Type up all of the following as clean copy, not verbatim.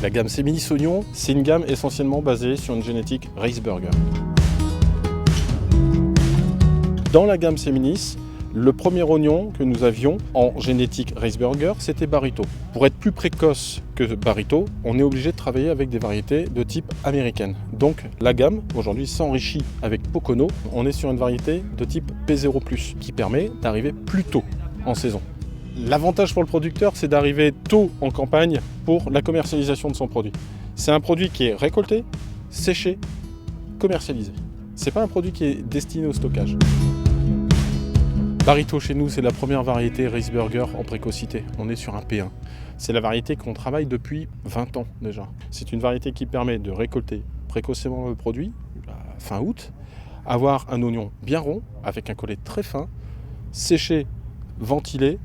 La gamme Seminis Oignon, c'est une gamme essentiellement basée sur une génétique Reisberger. Dans la gamme Seminis, le premier oignon que nous avions en génétique Reisberger, c'était Barito. Pour être plus précoce que Barito, on est obligé de travailler avec des variétés de type américaine. Donc la gamme aujourd'hui s'enrichit avec Pocono. On est sur une variété de type P0+, qui permet d'arriver plus tôt en saison. L'avantage pour le producteur, c'est d'arriver tôt en campagne pour la commercialisation de son produit. C'est un produit qui est récolté, séché, commercialisé. C'est pas un produit qui est destiné au stockage. Barito chez nous, c'est la première variété Reisberger en précocité. On est sur un P1. C'est la variété qu'on travaille depuis 20 ans déjà. C'est une variété qui permet de récolter précocement le produit, fin août, avoir un oignon bien rond, avec un collet très fin, séché, ventilé.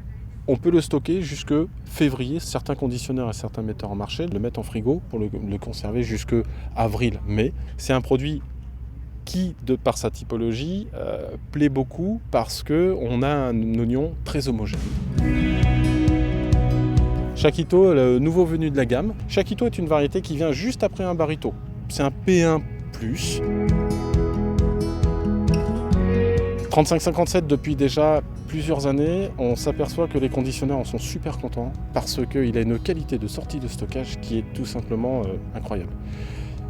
On peut le stocker jusque février. Certains conditionneurs et certains metteurs en marché le mettent en frigo pour le conserver jusque avril-mai. C'est un produit qui, de par sa typologie, plaît beaucoup parce qu'on a un oignon très homogène. Chakito, le nouveau venu de la gamme. Chakito est une variété qui vient juste après un Barito. C'est un P1+. 35-57 depuis déjà plusieurs années, on s'aperçoit que les conditionneurs en sont super contents parce qu'il a une qualité de sortie de stockage qui est tout simplement incroyable.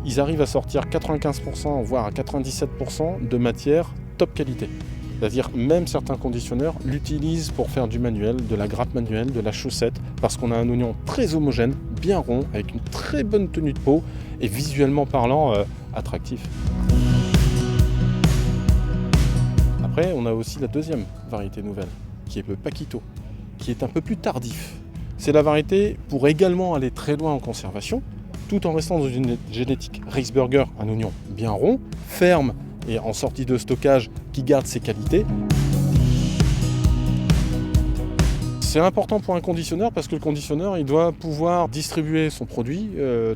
Ils arrivent à sortir 95% voire à 97% de matière top qualité. C'est-à-dire même certains conditionneurs l'utilisent pour faire du manuel, de la grappe manuelle, de la chaussette, parce qu'on a un oignon très homogène, bien rond, avec une très bonne tenue de peau et visuellement parlant attractif. Après, on a aussi la deuxième variété nouvelle, qui est le Paquito, qui est un peu plus tardif. C'est la variété pour également aller très loin en conservation, tout en restant dans une génétique Reisberger, un oignon bien rond, ferme et en sortie de stockage qui garde ses qualités. C'est important pour un conditionneur parce que le conditionneur il doit pouvoir distribuer son produit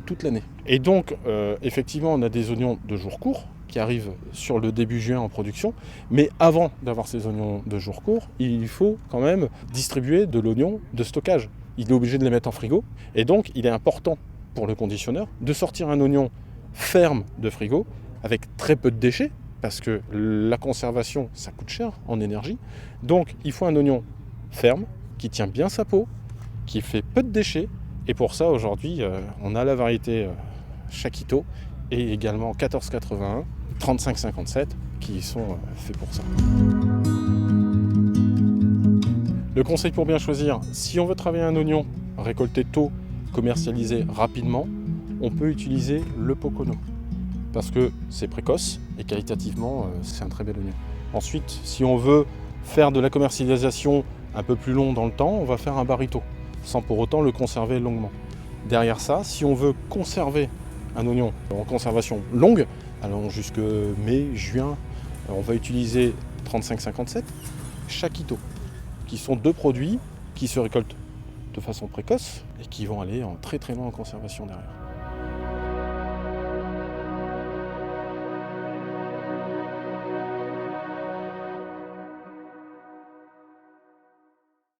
toute l'année. Et donc effectivement on a des oignons de jour court qui arrivent sur le début juin en production, mais avant d'avoir ces oignons de jour court, il faut quand même distribuer de l'oignon de stockage. Il est obligé de les mettre en frigo et donc il est important pour le conditionneur de sortir un oignon ferme de frigo avec très peu de déchets parce que la conservation ça coûte cher en énergie, donc il faut un oignon ferme qui tient bien sa peau, qui fait peu de déchets et pour ça aujourd'hui on a la variété Chakito et également 1481, 35-57 qui sont faits pour ça. Le conseil pour bien choisir, si on veut travailler un oignon récolté tôt, commercialisé rapidement, on peut utiliser le Pocono parce que c'est précoce et qualitativement c'est un très bel oignon. Ensuite, si on veut faire de la commercialisation un peu plus long dans le temps, on va faire un Barito sans pour autant le conserver longuement. Derrière ça, si on veut conserver un oignon en conservation longue, allant jusque mai, juin, on va utiliser 35-57, Chakito, qui sont deux produits qui se récoltent de façon précoce et qui vont aller en très très loin en conservation derrière.